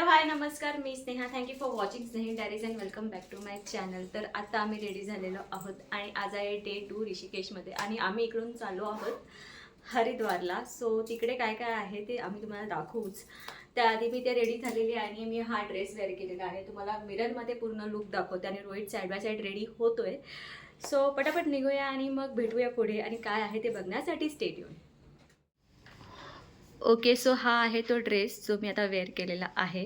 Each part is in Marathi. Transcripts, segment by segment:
हाय नमस्कार, मी Sneha. Thank you for watching Snehi diaries and welcome back to my channel. तर आता आम्ही रेडी झालेलो आहोत आणि आज आहे डे 2 ऋषिकेशमध्ये आणि आम्ही इकडून चाललो आहोत हरिद्वारला. सो तिकडे काय काय आहे ते आम्ही तुम्हाला दाखवूच. त्याआधी मी ते रेडी झालेली आहे आणि मी हा ड्रेस वेअर केलेला आहे. तुम्हाला मिररमध्ये पूर्ण लुक दाखवते आणि Rohit side by side ready होतोय. सो पटापट निघूया आणि मग भेटूया पुढे आणि काय आहे ते बघण्यासाठी स्टे ट्यून. ओके, सो हा आहे तो ड्रेस जो मी आता वेअर केलेला आहे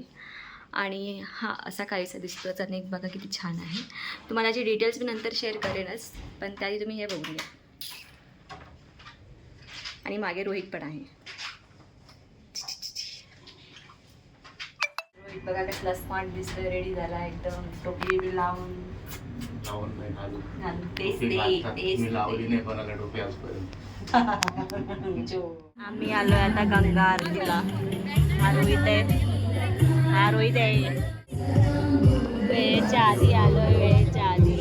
आणि हा असा काहीसा दिसतो. त्याचा नेक बघा किती छान आहे. तुम्हाला याची डिटेल्स मी नंतर शेअर करेनच, पण त्याआधी तुम्ही हे बघून घ्या. आणि मागे रोहित पण आहे. रोहित बघा कसला स्मार्ट दिसतोय, रेडी झाला एकदम. टोपी बी लावून आम्ही आलोय आता गंगा आरतीला. हा रोहित आहे, हा रोहित आहे. वेळेच्या आधी आलोय, वेळेच्या आधी.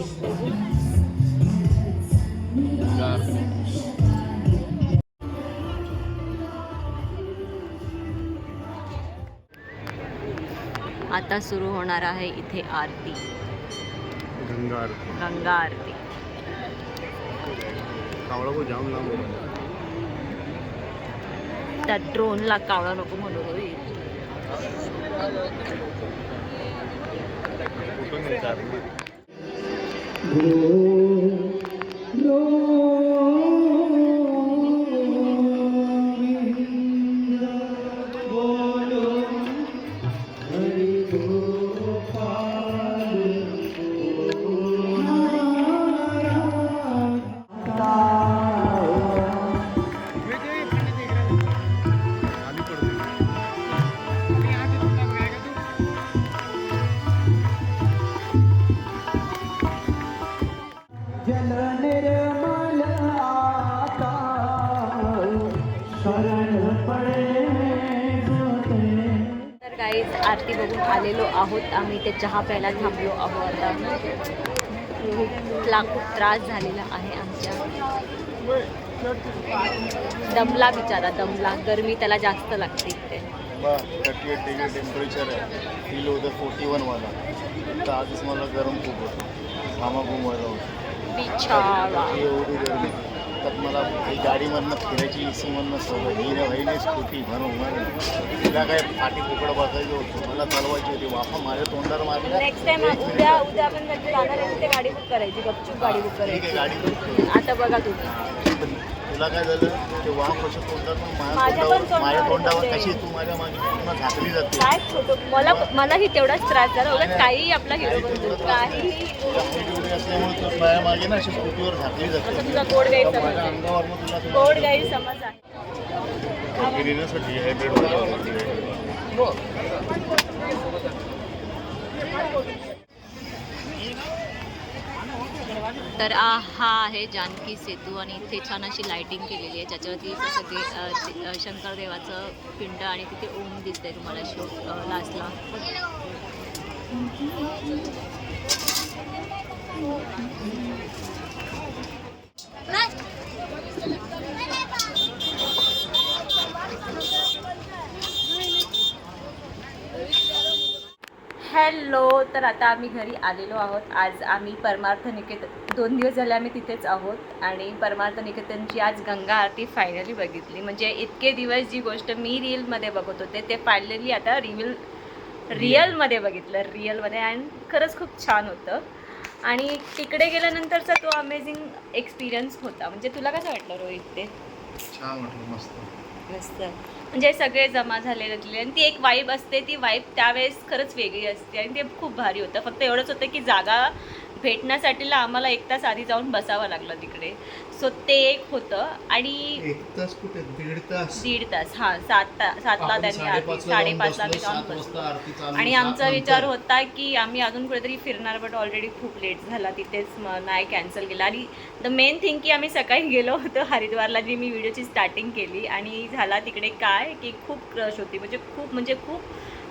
आता सुरू होणार आहे इथे आरती, गंगा आरती. गंगा आरती कावळा को जाम लांब. त्या ड्रोनला कावळा नको म्हणून रोहित. तर गाईज आरती बघून आलेलो आहोत आम्ही. ते चहा प्यायला थांबलो आहोत. आता रोहितला खूप त्रास झालेला आहे आमच्या. दमला बिचारा, दमला. गरमी त्याला जास्त लागते इथे. 38 डिग्री टेम्परेचर आहे. फील होतं 41 वाला. तर आधीच मला गरम खूप होतं. घामाघूम व्हायला होतं बिचारा. एवढी गरमी. तर मला गाडीमधनं फिरायची, ए सीमधनं सवय. हिने व्हायली स्कूटी म्हणून तिला काय फाटी पोकळ बसायचं होतं. मला चालवायची होती. वाफा माझ्या तोंडावर मारल्या. नेक्स्ट टाइम उद्या आपण म्हणजे जाणार आहे तिथे गाडी बुक करायची, गपचूप गाडी बुक करायची. गाडी बुक. आता बघा तुम्ही, तुला काय झालं ते वाफ कशा तोंडावर माझ्या तोंडावर कशी तू माझ्या मागे पुन्हा झाकली जाते. काय छोटं मलाही तेवढाच त्रास झाला. उलट काही आपला हिरो बनतो, काही. असल्यामुळे तर माझ्या मागे ना अशी स्कूटीवर झाकली जाते. तुझा गोड गैरसमज माझ्या आहे, अंगावर मग तुला गोड गैरसमज आहे. फिरण्यासाठी डिहायड्रेट तर हा आहे जानकी सेतू आणि इथे छान अशी लाइटिंग केलेली आहे, ज्याच्यावरती सगळे शंकरदेवाचं पिंड आणि तिथे ओम दिसतंय तुम्हाला लास्टला. हॅलो, तर आता आम्ही घरी आलेलो आहोत. आज आम्ही परमार्थ निकेतन, 2 दिवस झाले आम्ही तिथेच आहोत आणि परमार्थ निकेतनची आज गंगा आरती फायनली बघितली. म्हणजे इतके दिवस जी गोष्ट मी रीलमध्ये बघत होते ते फायनली आता रिअलमध्ये बघितलं, रिअलमध्ये. आणि खरंच खूप छान होतं. आणि तिकडे गेल्यानंतरचा तो अमेझिंग एक्सपिरियन्स होता. म्हणजे तुला कसं वाटलं रोहित ते? छान वाटलं, मस्त मस्त. म्हणजे सगळे जमा झालेले आणि ती एक वाईब असते, ती वाईब त्यावेळेस खरंच वेगळी असते आणि ते खूप भारी होतं. फक्त एवढंच होतं की जागा भेटण्यासाठीला आम्हाला 1 तास आधी जाऊन बसावं लागलं तिकडे. सो ते एक होतं. आणि 1 तास कुठे, 1.5 तास. 1.5 तास. हां, 7ला त्यांनी आरती, 5:30ला आम्ही जाऊन बसलो. आणि आमचा विचार होता की आम्ही अजून कुठेतरी फिरणार, बट ऑलरेडी खूप लेट झाला. तिथेच नाही, कॅन्सल केला. आणि द मेन थिंग की आम्ही सकाळी गेलो होतो हरिद्वारला, जी मी व्हिडिओची स्टार्टिंग केली. आणि झाला तिकडे काय की खूप क्रश होती. म्हणजे खूप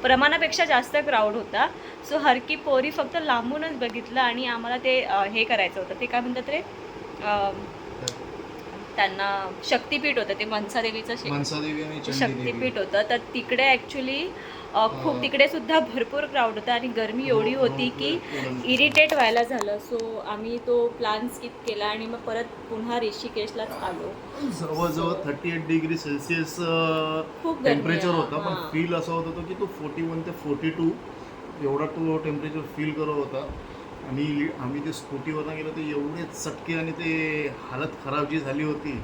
प्रमाणापेक्षा जास्त क्राऊड होता. सो हरकी पोरी फक्त लांबूनच बघितलं. आणि आम्हाला ते हे करायचं होतं, ते काय म्हणतात रे, त्यांना शक्तिपीठ होतं, ते मनसा देवीचं शक्तिपीठ होतं. तर तिकडे ॲक्च्युली खूप तिकडे सुद्धा भरपूर क्राऊड होता आणि गरमी एवढी होती की इरिटेट व्हायला झालं. सो आम्ही तो प्लॅन स्किप केला आणि मग परत पुन्हा ऋषिकेशलाच आलो. जवळजवळ 38 डिग्री सेल्सिअस खूप गरमी टेम्परेचर आहे. होता, पण हां. फील असं होत होतं की तो 41 ते 42 एवढा तो टेम्परेचर फील करत होता. आणि आम्ही ते स्कूटीवरनं गेलो ते एवढे चटके आणि ते हालत खराब जी झाली होती.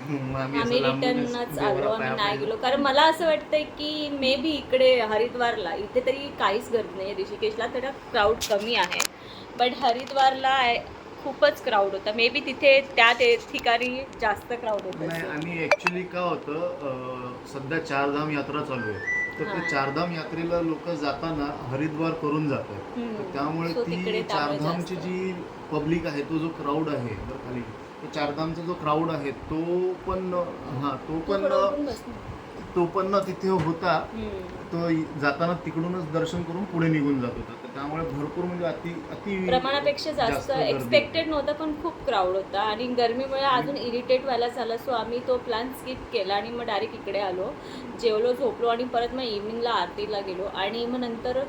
मग आम्ही असं लांबूनच रिटर्नच आलो, देवाला आम्ही पाया नाही पडलो. गेलो. कारण मला असं वाटतंय की मे बी इकडे हरिद्वारला इथे तरी काहीच गर्दी नाही. ऋषिकेशला थोडा क्राऊड कमी आहे, बट हरिद्वारला खूपच क्राऊड होता. मे बी तिथे त्या ठिकाणी जास्त क्राऊड होत नाही, असेल. आणि ॲक्च्युली काय होतं, सध्या चारधाम यात्रा चालू आहे, तर ते हां. चारधाम यात्रेला लोक जाताना हरिद्वार करून जातात. तर त्यामुळे सो तिकडे ती त्यामुळे चारधामची जास्त. जी पब्लिक आहे, तो जो क्राऊड आहे बरं खाली, तो चारधामचा जो क्राऊड आहे तो पण हां तू थोडं उठून बस ना. तो पण ना तिथे होता. हम्म. तो जाताना तिकडूनच दर्शन करून पुढे निघून जात होता. तर त्यामुळे भरपूर म्हणजे अति प्रमाणापेक्षा जास्त गर्दी. एक्सपेक्टेड नव्हतं, पण खूप क्राऊड होता आणि गरमीमुळे अजून इरिटेट व्हायला झालं. सो आम्ही तो प्लॅन स्किप केला आणि मग डायरेक्ट इकडे आलो, जेवलो, झोपलो आणि परत मग इव्हनिंगला आरतीला गेलो. आणि मग नंतर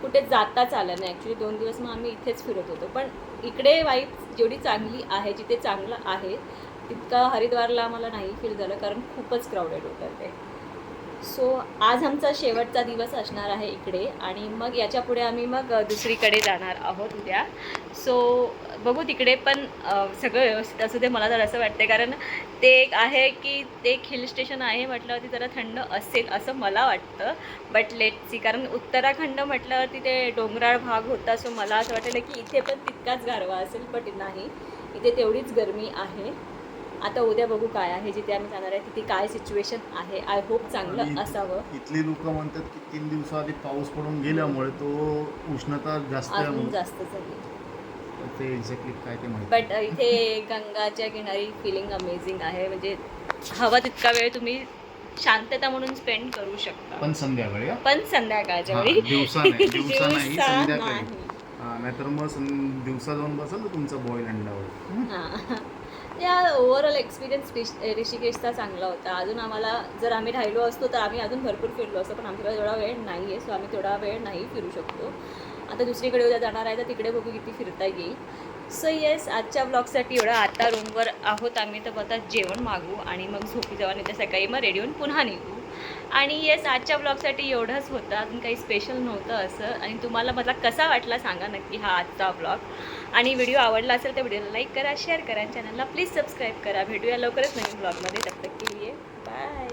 कुठे जाताच आलं नाही. ॲक्च्युली 2 दिवस मग आम्ही इथेच फिरत होतो. पण इकडे वाईब जेवढी चांगली आहे, जिथे चांगलं आहे, तितका हरिद्वारला आम्हाला नाही फील झालं, कारण खूपच क्राऊडेड होतं ते. सो आज आमचा शेवटचा दिवस असणार आहे इकडे, आणि मग याच्या पुढे आम्ही मग दुसरीकडे जाणार आहोत उद्या. सो बघू तिकडे पण सगळं व्यवस्थित असू दे, मला तर असं वाटते. कारण ते एक आहे की ते एक हिल स्टेशन आहे म्हटल्यावरती जरा थंड असेल असं मला वाटतं. बट लेट सी, कारण उत्तराखंड म्हटल्यावरती ते डोंगराळ भाग होता. सो मला असं वाटलं की इथे पण तितकाच गारवा असेल, बट नाही, इथे तेवढीच गरमी आहे. आता उद्या बघू काय आहे, जिथे आम्ही जाणार आहे तिथे काय सिच्युएशन आहे. आय होप चांगलं असावं. इथली लोक म्हणतात की 3 दिवसाआधी पाऊस पडून गेल्यामुळे तो उष्णता जास्त आहे अजून म्हणून. जास्त झाली. ते एक्झॅक्टली काय ते माहिती. बट इथे गंगाच्या किनारी फिलिंग अमेझिंग आहे. म्हणजे हवा तितका वेळ तुम्ही शांतता म्हणून स्पेंड करू शकता, पण संध्याकाळी पण संध्याकाळच्या हां, वेळी. दिवसा नाही, दिवसा नाही, दिवसा संध्याकाळी. नाही. नाहीतर मग दिवसा जाऊन बसाल तर तुमचा बॉईल अंडावर. हां. या ओव्हरऑल एक्सपिरियन्स ऋषिकेशचा चांगला होता. अजून आम्हाला जर आम्ही राहिलो असतो तर आम्ही अजून भरपूर फिरलो असतो, पण आमच्याकडे तेवढा वेळ नाही आहे. सो आम्ही तेवढा वेळ नाही फिरू शकतो. आता दुसरीकडे उद्या जाणार आहे, तर तिकडे बघू किती फिरता येईल. सो येस, आजच्या ब्लॉगसाठी एवढं. आता रूमवर आहोत आम्ही, तर आता जेवण मागू आणि मग झोपी जाऊ आणि त्या सकाळी मग रेडी होऊन पुन्हा निघू. आणि येस, आजच्या ब्लॉगसाठी एवढंच होतं, अजून काही स्पेशल नव्हतं असं. आणि तुम्हाला मला कसा वाटला सांगा नक्की हा आजचा ब्लॉग. आणि व्हिडिओ आवडला असेल तर व्हिडिओला लाईक करा, शेअर करा, चॅनलला प्लीज सबस्क्राईब करा. भेटूया लवकरच नवीन ब्लॉगमध्ये. तब तक के लिए बाय.